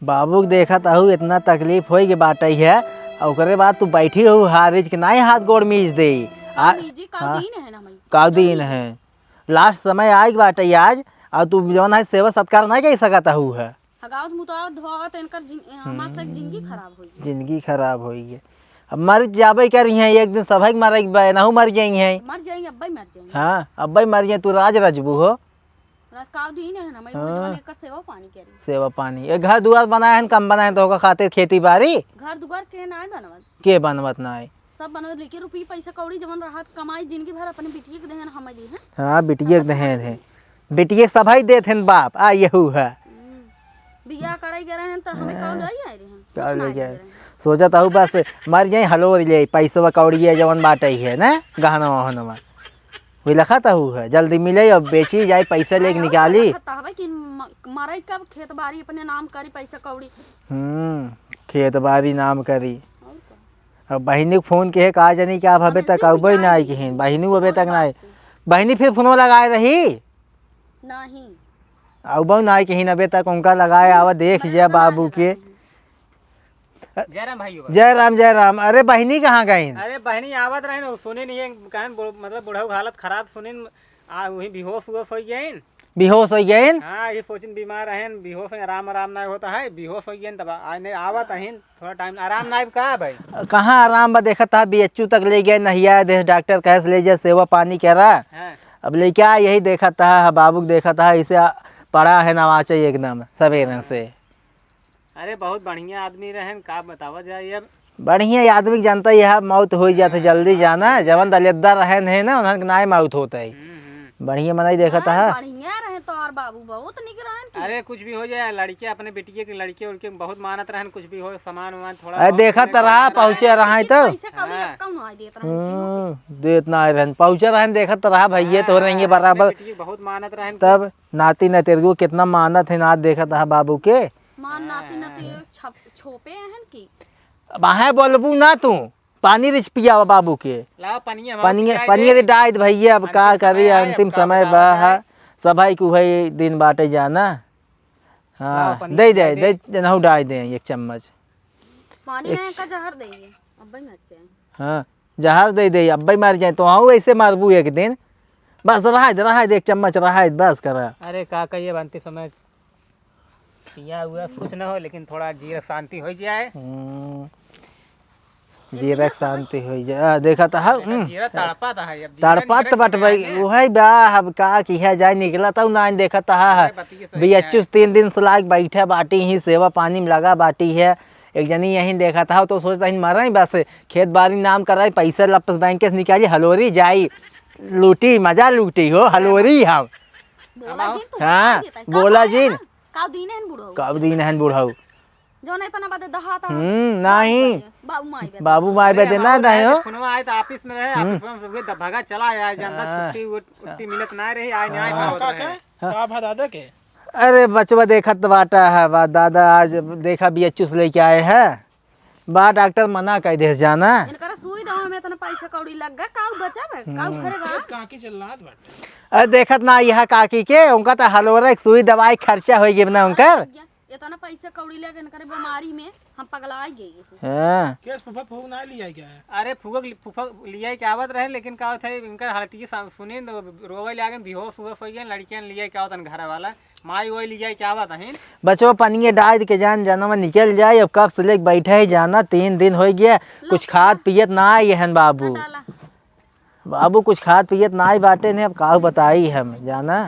बाबू के देखा ताहू इतना तकलीफ हो के बाटे है और ओकरे बाद तू बैठी हो हारिज के नहीं हाथ गोड़ मीज दे का दिन है लास्ट समय आई बाटे आज और तू जौन है सेवा सत्कार नहीं कर सकता हूँ है जिंदगी खराब हो गई। अब मर जाबे कर रही है एक दिन सभी मर नहू मर जाएंगे हाँ अब्बे मर जाए तू राज रजबू हो सेवा पानी ये घर दुआर बनाए हैं कम बनाए तो खातिर खेती बाड़ी घर दुआर के बनवत ना है सब बनवत लेके रुपये पैसा कौड़ी जवन रहत कमाई जिंदगी भर अपने बिटिया के देहन हम ली हैं हाँ बिटिया के देहन है बिटिया सभी देते हैं बाप आ यहू है बियाह कराई गए हैं तो हमें कौन ले गए सोचा था बस मर जाए हलो ले पैसा कौड़ी है जवन बाटे है ना गहना वहना वही लखा था है जल्दी मिले अब बेची जाए पैसा लेके निकाली मरई कब खेत बाड़ी अपने नाम करी पैसा कौड़ी खेत बाड़ी नाम करी अब बहनी को फोन के कहा जानी कि आप अभी तक अब ना आई कहीं बहनी अभी तक ना आई बहनी फिर फोन लगाए रही नहीं अब ना आई कहीं अभी तक उनका लगाए आवा देख जा बाबू के जय राम जय राम। अरे बहनी कहाँ गई? अरे बहनी आवत रहे ना सुने नहीं मतलब बुढ़ा हालत खराब सुने वही बेहोश हो गए बेहोश हो गए हाँ ये सोचिन बीमार हैं बेहोश आराम ना होता है बेहोश हो गए तब आवत हैं थोड़ा टाइम आराम ना कहा भाई कहाँ आराम बा देखा था BHU तक ले गए नहिया दे डॉक्टर कैसे ले जाए सेवा पानी कह रहा अब ले क्या यही देखा था बाबू को देखा था इसे पड़ा है नवा चाहिए एकदम सवेरे से। अरे बहुत बढ़िया आदमी रहे का बतावा जाए अब बढ़िया आदमी जानता है यह मौत हो जाता जल्दी जाना जवन दलेदार रहे ना उन्हें ना मौत होता है बढ़िया मनाई देखा था बढ़िया रहे तो और बाबू बहुत निक रहन अरे कुछ भी हो जाए लड़के अपने बेटिए के लड़के उनके बहुत मानत रहन कुछ भी हो सामान वामान थोड़ा अरे देखा तो रहा पहुँचे रहा तो देतना रहन पहुँचे रहन देखा तो रहा भैया तो रहेंगे बराबर बहुत मानत रहन तब नाती नतेरगु कितना मानत है नात देखा था बाबू के नाती नाती छोपे हैं की बाहे बोलबू ना तू पानी रिच पिया बाबू के पनिया डायद भैया अब का करी अंतिम समय बा सभाई को भाई दिन बाटे जाना हाँ दे दे दे नहु डाल दे एक चम्मच पानी का जहर दे अब्बे मर जाए हाँ जहर दे दे अब्बे मर जाए तो हाँ ऐसे मारबू एक दिन बस रहा एक चम्मच रहा बस करा। अरे का कहिए बनते समय पिया हुआ कुछ ना हो लेकिन थोड़ा जीरा शांति हो जाए जीरा शांति हो जाए देखा था तड़पत बट भाई वही बाह अब का किया जाए निकला था ना देखा था BHU 3 दिन से लाग बैठे बाटी ही सेवा पानी में लगा बाटी है एक जनी यही देखा था तो सोचता ही मरा ही बस खेत बाड़ी नाम कराई पैसा लपस बैंक से निकाली हलोरी जाई लूटी मजा लूटी हो हलोरी हम हाँ बोला जी कब दिन है बुढ़ाऊ जो नहीं तना बादे दहा था नहीं बाबू माई बे देना नहीं हो फोनवा आए तो ऑफिस में रहे ऑफिस में सबके भागा चला आया जानता छुट्टी मिलत ना रही आए नहीं का भा दादा के अरे बचवा देखत बाटा है बा दादा आज देखा BHU से लेके आए हैं बा डॉक्टर मना कर दे जाना इनकर सुई दवा में तना पैसा कौड़ी लग गया काऊ बचावे काऊ घरे बा काकी चल रहा बाटे अरे देखत ना यह काकी के उनका तो हलवरा सुई दवाई खर्चा हो गया ना उनकर इतना पैसा कौड़ी लेके इनकर बीमारी में हम पगला गए हां केस फूफा फूक ना लिया क्या है अरे फूफा लिया के आवत रहे लेकिन का था इनकर हालती सुनी रोवे लागे बेहोश हुए हो गए लड़कियां लिया के आवत घर वाला माई वही लिया के आवत है बच्चों पनिए डाल के जान जानवा निकल जाए अब कब से लेके बैठे ही जाना 3 दिन हो गया कुछ खाद पियत ना आई है बाबू कुछ खाद पियत ना आई बाटे ने अब का बताई हम जाना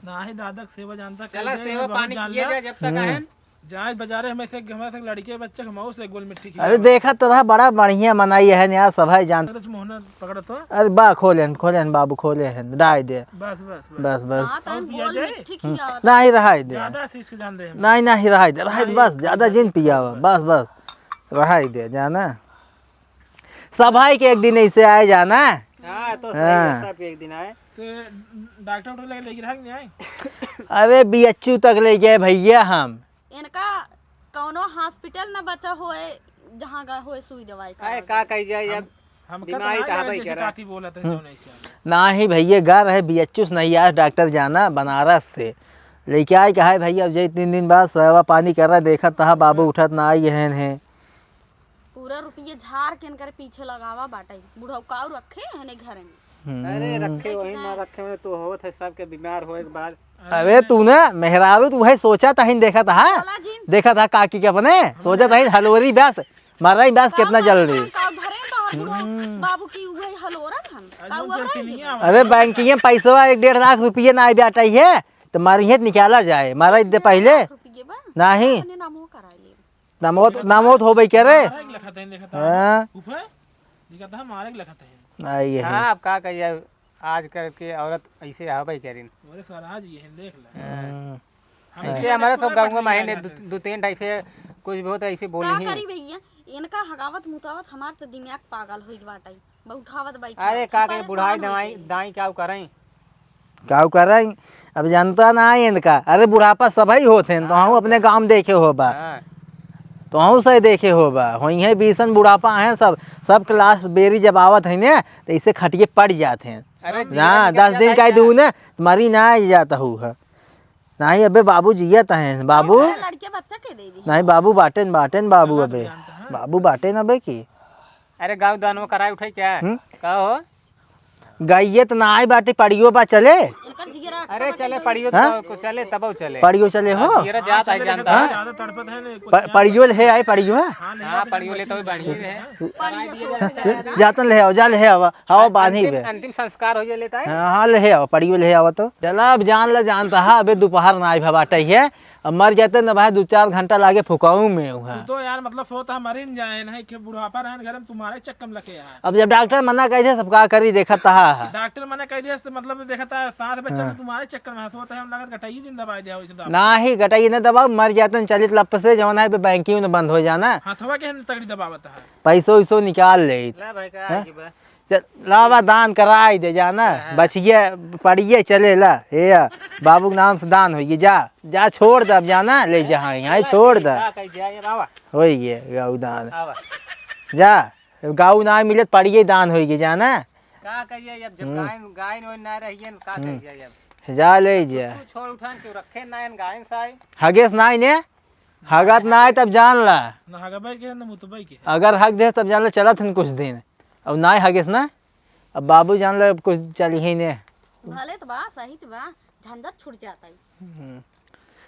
ना ही दादा सेवा जानता चला सेवा पानी किए जाए जब तक है जाए बाजारे हमें से लड़के बच्चे खमाऊ से गोल मिट्टी अरे देखा तो रहा बड़ा बढ़िया मनाई है यार सभाई जान मोहना पकड़ तो अरे बा खोले बाबू खोले हैं डाल दे बस बस बस बस नहीं रहा दे ज्यादा सीस के जान दे नहीं रहा दे बस ज्यादा जिन पिया बस बस रहा दे जाना सभाई के एक दिन ऐसे आए जाना हां तो सब एक दिन आए डॉक्टर लेके नहीं आए अरे BHU तक ले गए भैया हम इनका कौनो हॉस्पिटल न बचा होए जहां गए होए सुई दवाई का कह जाए अब हम बीमारी था भाई कह रहा काकी बोला था जो नहीं ना ही भैया गा रहे BHU से नहीं यार डॉक्टर जाना बनारस से लेके आए कहा है भाई अब जे 3 दिन बाद सेवा पानी कर रहा देखा तहा बाबू उठत ना आई है पूरा रुपये झाड़ के इनकर पीछे लगावा बाटे बुढ़ऊ काऊ रखे है घर में। अरे रखे वही ना रखे में तो होत है सबके बीमार होए के बाद। अरे तू ना मेहरारू तू वही सोचा था देखा था चला जी देखा था काकी के अपने सोचा था हलवरी ब्यास मारा ही ब्यास कितना जल्दी। बाबू की वही हलोरा हम अरे बैंकिंग में पैसा 1-1.5 लाख रुपये ना बैठा है तो मारी है निकाला जाए मारा दे पहले रुपये बा नहीं नामो करा ले नामोत हो भाई क्या रे लिखा था हमारे लिखा था नहीं है हाँ अब का कहिए आज करके औरत ऐसे आवे करिन। अरे सर आज ये देख ले ऐसे हमारा सब गाँव में महीने 2-3 ऐसे कुछ बहुत ऐसे बोली का ही। करी भैया इनका हगावत मुतावत हमार तो दिमाग पागल होई बाटे उठावत बैठ अरे का कहे बुढ़ाई दवाई दाई क्या करें क्या कर रहा है अब जानता ना है इनका। अरे बुढ़ापा सभी होते हैं तो हम अपने गांव देखे हो बा तो हम सही देखे हो बा वही है बीसन बुढ़ापा है सब क्लास बेरी जब आवत है ना तो इसे खटिए पड़ जाते हैं। अरे हाँ 10 दिन का दूँ ना तुम्हारी ना आ जाता हुआ नहीं अबे बाबू जियत है बाबू लड़के बच्चा के दे दी नहीं बाबू बाटेन बाबू अबे बाबू बाटेन अबे की अरे गाँव दानों कराए उठे क्या का हो गईए तो ना आए बाटे पड़ियो बा चले इनका जिगरा अरे चले पड़ियो तो चले तब चले पड़ियो चले हो ये जाता है जानता है। ज्यादा तड़पत है नहीं पड़ियो है आए पड़ियो है हाँ पड़ियो ले तो बढ़िया है। जातन ले आओ जा ले आओ हवा बांधी बे अंतिम संस्कार हो लेता है। हाँ ले आओ पड़ियो ले आओ तो चला अब जान ला जानता है अबे दोपहर ना आई बाटे है अब मर जाते ना भाई 2-4 घंटा लागे फुकाऊ में तू तो यार मतलब सोता मरी न जाए नहीं कि बुढ़ापा रहन घर में तुम्हारे चक्कम लगे यार। अब जब डॉक्टर मना कहे थे सब का करी देखा तहा डॉक्टर मैंने कह दिया तो मतलब देखा था साथ बच्चा में तुम्हारे चक्कर में सोता है हम लगत घटाइए जिंदा दबा दिया उसे ना ही गटाई ना दबाओ मर जाते चलित लप से जवन है बैंकिंग में बंद हो जाना हाथवा के तगड़ी दबावत है पैसो वैसो निकाल ले ले भाई का की बा लावा दान कराई दे जाना बचिए पड़िए चले ला हे बाबू के नाम से दान होइए जा छोड़ दे अब जाना ले जहाँ यहाँ छोड़ दे का कह जाए बाबा होइए गाँव दान आवा जा गाँव ना मिले पड़िए दान होइए जाना का कहिए अब जब गाय न ना रहिए का कहिए अब जा ले जा तू छोड़ उठान के रखे ना गायन साई हगेस ना ने हगत ना आए तब जान ला ना हगबाई के ना मुतबाई के अगर हक दे तब जान ला चला थे कुछ दिन अब ना हगेस ना अब बाबू जान ला कुछ चल ही ने भले तो बा सही तो बा झंझट छूट जाता है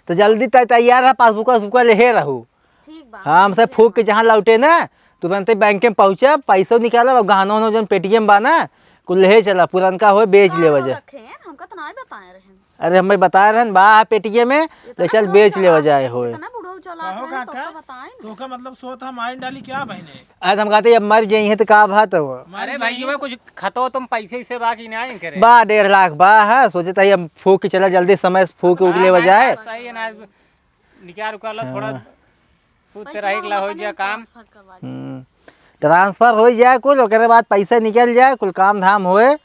तो जल्दी तैयार है पासबुक ले रहू ठीक बा हाँ हमसे फूक के जहाँ लौटे ना तुरंत ही बैंक में पहुँचा पैसा निकाला गहना उहना जो पेटीएम बा ना कुल ले चला पुरनका हो बेच ले वजह रखे हैं हमका तो ना ही बताए रहे अरे हमें बता रहे बा पेटीएम में ले चल बेच ले वजह हो इतना बुढ़ऊ चला कहो रहे तो काका बताए तो का मतलब सोता माइन डाली क्या बहने आज हम कहते अब मर जाइए तो का बात हो अरे भाई में कुछ खतो तुम पैसे से बाकी ना आए करे बा 1.5 लाख बा है सोचे था हम फूक के चला जल्दी समय से फूक उगले वजाए सही है ना निकाल उकाल थोड़ा सूद पे रहेला हो जाए काम ट्रांसफर हो जाए कुल ओकरे बाद पैसा निकल जाए कुल काम धाम होए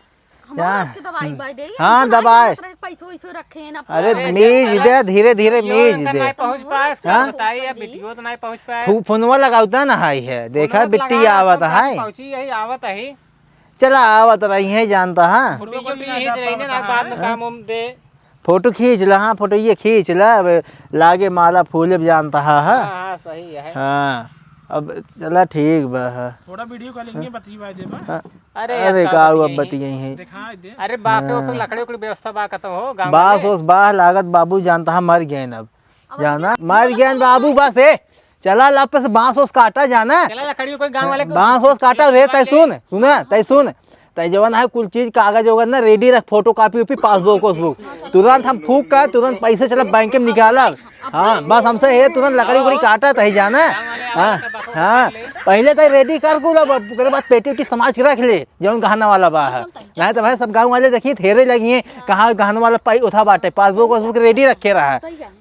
हमारे दवाई बाई दे हाँ दबाए पैसों वैसो रखे हैं ना अरे मीज दे धीरे धीरे मीज दे नहीं पहुंच पाए बताइए अब वीडियो तो नहीं पहुंच पाए फोनवा लगाता ना हाई है देखा बिट्टी आवत है पहुंची यही आवत है चला आवत रही है जानता हाँ वीडियो भी खींच रही ने ना बाद में काम उम दे फोटो खींच ला हाँ फोटो ये खींच ला अब लागे माला फूल अब जानता है हां सही है हाँ अब चला ठीक बा थोड़ा वीडियो कॉलिंग बती भाई दे बा अरे का अब बती यही है दिखा दे अरे बासे उस लकड़ी की व्यवस्था बा कतो हो गांव बास उस बाह लागत बाबू जानता है मर गए अब जाना मर गए बाबू बस है चला लप से बांस ओस काटा जाना चला लकड़ी कोई गांव वाले बांस ओस काटा रे तय सुन तय जवन है कुल चीज कागज होगा ना रेडी रख फोटो कॉपी उपी पासबुक तुरंत हम फूक कर तुरंत पैसे चला बैंक में निकाला हाँ बस हमसे है तुरंत लकड़ी उकड़ी काटा तही जाना हाँ पहले तो रेडी कर कुल उसके बाद पेटी उटी समाज के रख ले जौन गहना वाला बा है नहीं तो भाई सब गाँव वाले देखिए थेरे लगी हैं कहाँ गहना वाला पाई उठा बाटे पासबुक वासबुक रेडी रखे रहा है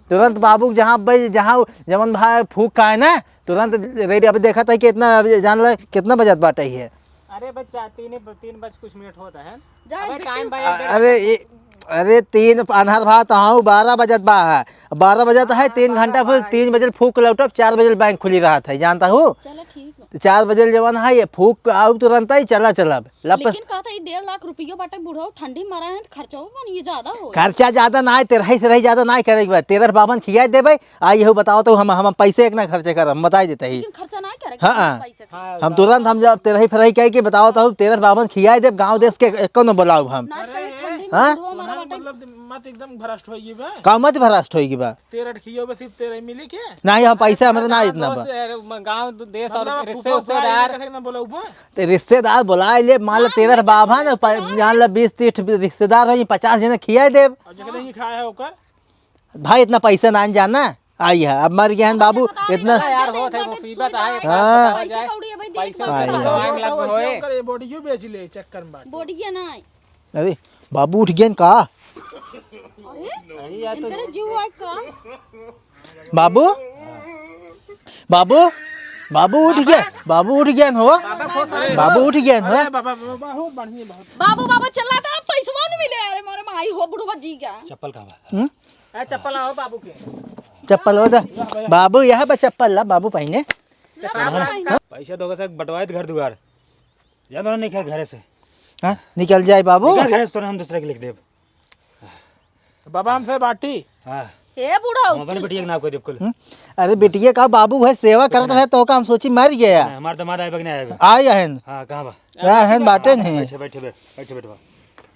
तुरंत बाबू जहाँ भाई जहाँ जमन भाई फूक का है ना तुरंत रेडी अब देखा था कि इतना जान ला कितना बजट बाटे है अरे बच्चा 3 बज कुछ मिनट होता है जाए टाइम भाई अरे 3 अनहर भात हाँ 12 बजत बा है 12 बजत है 3 घंटा फिर 3 बजे फूक लौटब 4 बजे बैंक खुली रहा था जानता हूँ चलो ठीक है 4 बजे जवान है ये फूक आओ तुरंत ही चला चला लपस। लेकिन कहता है 1.5 लाख रुपया बाटे बुढ़ो ठंडी मरा है तो खर्चा बन ये ज्यादा हो खर्चा ज्यादा ना है, तेरा ही से रही ज्यादा ना करेगी। तेरह बाबन खिया देवे आई हो बताओ तो हम पैसे एक ना खर्चे कर हम बता देते ही। लेकिन खर्चा ना करेगा हाँ पैसे का। हाँ हम तुरंत हम जब तेरह ही फ्राई कह के बताओ तो तेरह बाबन खिया दे गाँव देश के एको न बोलाओ हम। ना कहीं ठंडी हाँ? में बुढ़ो मरा बाटे मतलब मत एकदम भ्रष्ट होइए बा। का मत भ्रष्ट होगी बा। तेरा खियो बस सिर्फ तेरा मिली के नहीं हम पैसा हमारे ना इतना बा। गाँव देश और मतलब रिश्तेदार कैसे ना बोला ऊपर ते रिश्तेदार बुलाए ले मान लो तेरह बाबा न मान लो 20-30 रिश्तेदार हो 50 जने खिया दे। और जगह नहीं खाया है ओकर भाई इतना पैसा ना जाना आई है अब मर गया है बाबू इतना। यार हो थे मुसीबत आए हाँ। पैसा कौड़ी है भाई देख पैसा भाई तो सारा। आग लग होए। ओकर ये बॉडीयो बेच ले चक्कर में बात। बॉडी के ना अरे बाबू उठ गया का अरे इनकरे जीव आए का बाबू बाबू बाबू उठ गया बाबू उठ गया हो बाबू उठ गया हो। बाबा बाबा हो बढ़िया बहुत। बाबू चला था पैसा नहीं मिले अरे मारे माई हो बुढ़वा जी क्या चप्पल कहाँ बा? ए चप्पल आओ बाबू के। चप्पल हो जा बाबू यह बा चप्पल ला बाबू पहने। पैसा दोगे से बंटवाए तो घर दुआर या तो नहीं घर से हाँ निकल जाए बाबू। घर से तो हम दूसरे के लिख देब। बाबा हमसे बाटी हाँ हे बुढ़ा हम अपने बेटिया के नाम को देब कुल। अरे बेटिया का बाबू है सेवा करता है तो का हम सोची मर गया हमारे दामाद आए बगने आए आया है हाँ कहाँ बा है बाटे नहीं। बैठे बैठे बैठे बैठे बा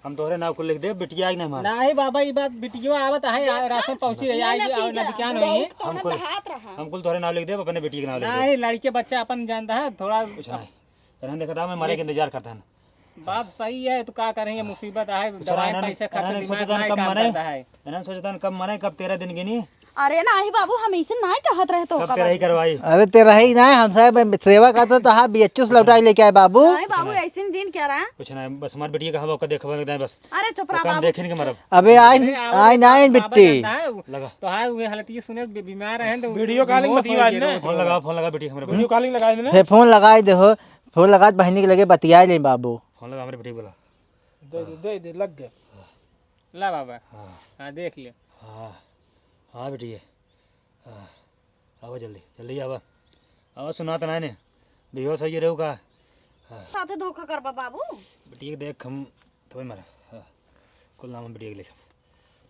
हम तोहरे नाम को लिख देब बेटिया आई ना हमारा नहीं बाबा ये बात बिटियो आवत है रास्ते पहुंची रही आई नदी क्या नहीं तो हाथ रहा हम कुल तोहरे नाम लिख देब अपने बेटी के नाम लिख देब। नहीं लड़के बच्चा अपन जानता है थोड़ा कुछ नहीं रहने देखा था मैं मरे के इंतजार करता है। बात सही है तो क्या करेंगे मुसीबत है दवाई पैसे खर्च इन्होंने दिमाग सोचा था नहीं कब काम मरे करता है। इन्होंने सोचा था कब मरे कब 13 दिन गिनी अरे नहीं बाबू हम ऐसे ना कहत रहे तो कब तेरा ही करवाई। अरे तेरा ही ना हम साहब सेवा करते तो हाँ बीएचएस लौटाई लेके आए बाबू। नहीं बाबू ऐसे जीन क्या रहा कुछ नहीं बस हमारी बेटिया का हवा का देखा नहीं बस अरे चुप रहा काम बाबू देखे नहीं मरब अबे आई ना बिट्टी लगा तो है वो हालत ये सुने बीमार है तो वीडियो कॉलिंग बस आज ने फोन लगा बेटी हमारे वीडियो कॉलिंग लगाए थे फिर फोन लगाए दे हो फोन लगा बहनी के लगे बतियाए ले बाबू। फोन लगा हमारे बेटी बोला दे लग गए। ला बाबा हाँ देख ले हाँ हाँ बेटी है आवा जल्दी जल्दी आवा आवा सुना तो नहीं बेहोश होइए रहू का साथे धोखा करबा बाबू बेटी के देख हम तो मरा कुल नाम बेटी के लिख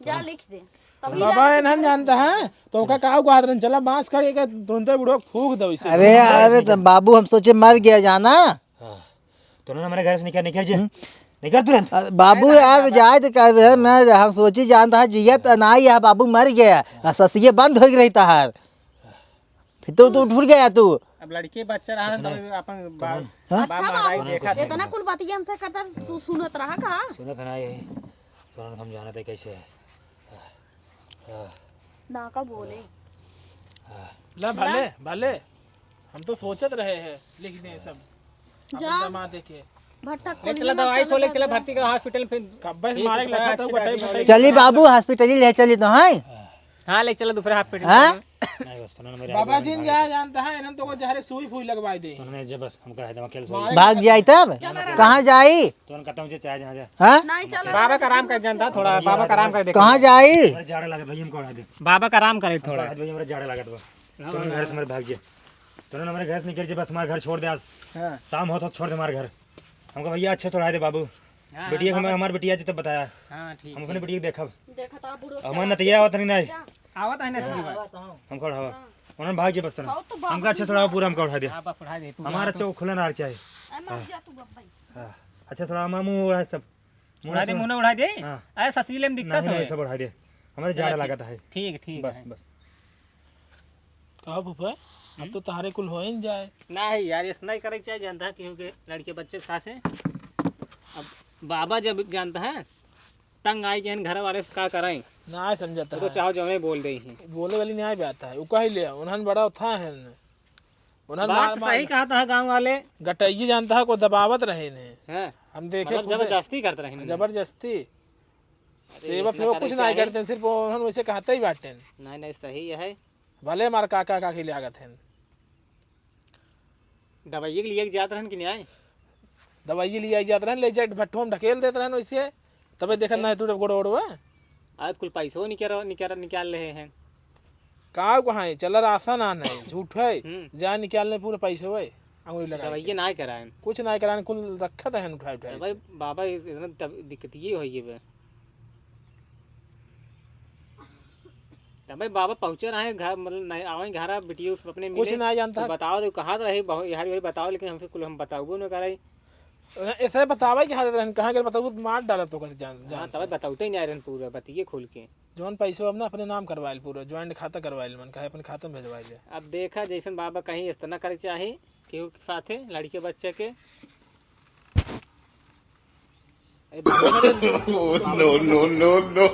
जा लिख दे तभी बाबा इन्हन जानता है तो का काऊ को हाथ चला बांस खड़ी के तुरंत बुढ़ो फूक दो इसे। अरे अरे तो बाबू हम सोचे मर गया जाना। हाँ तो ना हमारे घर से निकल निकल जे निकल तुरंत बाबू यार जाए तो क्या मैं हम सोची जानता है जिया तो ना ही है बाबू मर गया ससिए बंद हो रही तहार फिर तो तू उठ गया तू। अब लड़के बच्चा रहा तो अपन अच्छा बाबू देखा था। इतना कुल बात हमसे करता तू सुनत रहा का सुना था ना यही सुना हम जाना था कैसे है ना का बोले ला भले भले हम तो सोचत रहे हैं लिख दें सब जा जमा देके भट्टा ले चला दवाई खोले चला भर्ती का हॉस्पिटल फिर कब बस मारे लगा था बटाई बटाई चली बाबू हॉस्पिटल ही ले चली तो है। हाँ ले चला दूसरे हॉस्पिटल हाँ नहीं बस तो ना मेरे बाबा जी जा जानता है इन्हन तो को जहरे सुई फुई लगवाई दे। तो ना जब बस हम कहा था खेल सो भाग जाई तब कहाँ जाई तो ना कहता हूँ चाहे जहाँ जा हाँ नहीं चल बाबा का आराम कर जानता थोड़ा बाबा का आराम कर देख कहाँ जाई हमारे जाड़ा लगा भाई हमको उड़ा दे बाबा का आराम करे थोड़ा भाई हमारे जाड़ा लगा तो ना घर से हमारे भाग जे तो ना हमारे घर से निकल जे बस हमारे घर छोड़ दे आज हाँ शाम हो तो छोड़ दे हमारे घर हमको भैया अच्छे से उड़ा दे बाबू बेटिया हमारे बेटिया जी तब बताया हाँ ठीक हम अपने बेटिया को देखब देखा था बुढ़ो हमारे नतिया आवत नहीं आवत है ना हमको उठावा उन्होंने भाग जे बस तो खाओ तो बाबू हमको अच्छे से उड़ावा पूरा हमको उठा दे आप उठा दे हमारा चौक खुला ना चाहिए ऐ मर जा तू बाबा अच्छा थोड़ा मामू उड़ा सब उड़ा दे मुंह उड़ा दे हाँ। अरे ससीले में दिक्कत नहीं है सब उड़ा दे हमारे जाड़ा लगाता है ठीक ठीक बस है बस कहो फूफा अब तो तारे कुल हो ही जाए। नहीं यार ऐसा नहीं करे चाहिए जानता है क्योंकि लड़के बच्चे के साथ है अब बाबा जब जानता है तंग आई के घर वाले से क्या कराएं ना समझता तो है चाहो जो हमें बोल रही हैं बोले वाली न्याय भी आता है वो कही ले उन्हन बड़ा था है उन्हन बात सही कहा था गांव वाले गटैया जानता है को दबावत रहे ने हैं हम देखे मतलब जबरदस्ती करते रहे जबरदस्ती सेवा इतना फिर वो कुछ करे नहीं चाहे। करते सिर्फ उन्होंने वैसे कहते ही बाटे नहीं नहीं सही है भले मार काका काकी ले आगत हैं दवाइये के लिए जाते रहन कि नहीं आए दवाई ले आई जाते रहे ले जाए भट्ठों में ढकेल देते रहे वैसे तबे देखा ना तू गोड़ ओड़वा आज कुल पैसों निकाल रहे हैं कहाँ कहाँ है चल राशन आना है झूठ है हम्म। जा निकालने पूरे पैसे हुए अंगुली लगा दवाई ना कराए कुछ ना कराने कुल रखा था उठाए उठाए भाई बाबा इतना दिक्कत ये होई है तब भाई बाबा पहुंचे रहे घर मतलब नहीं आवे घर बेटियों अपने कुछ मिले ना जानता तो बताओ तो कहाँ रहे यार वही बताओ लेकिन हमसे कुल हम बताओ न कराई ऐसे बतावा कि हाथ कहाँ के बताऊ मार डाला तो कैसे जान हाँ जान तब बताते ही नहीं रहे पूरा बताइए खोल के जौन पैसो अपना अपने नाम करवाइल पूरा ज्वाइंट खाता करवाइल मन कहे अपने खाता में भेजवाइल अब देखा जैसन बाबा कहीं इस तरह करे चाहे केहू के साथ लड़के बच्चे के अरे बाबा No, no, no, no.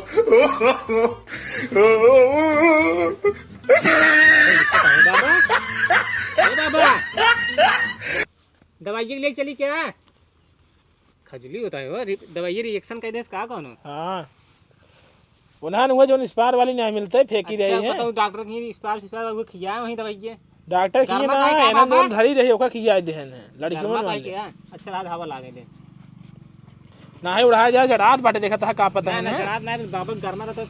बाबा ए बाबा दवाई के लिए चली क्या खजली होता है वो दवाई रिएक्शन कह दे का कौन हाँ उन्हें हुआ जो स्पार वाली नहीं मिलते फेंकी रही है बताओ डॉक्टर की स्पार वो खिया वही दवाई के डॉक्टर की गर्मा ना काय का एना बाबा? दोन धरी रही ओका खिया देहन है लड़की गर्मा में काय वाली के अच्छा रात हवा लागे दे ना है उड़ाया जा चढ़ात बाटे देखा था का पता ना है ना ना रात ना बाबा गर्मा था तो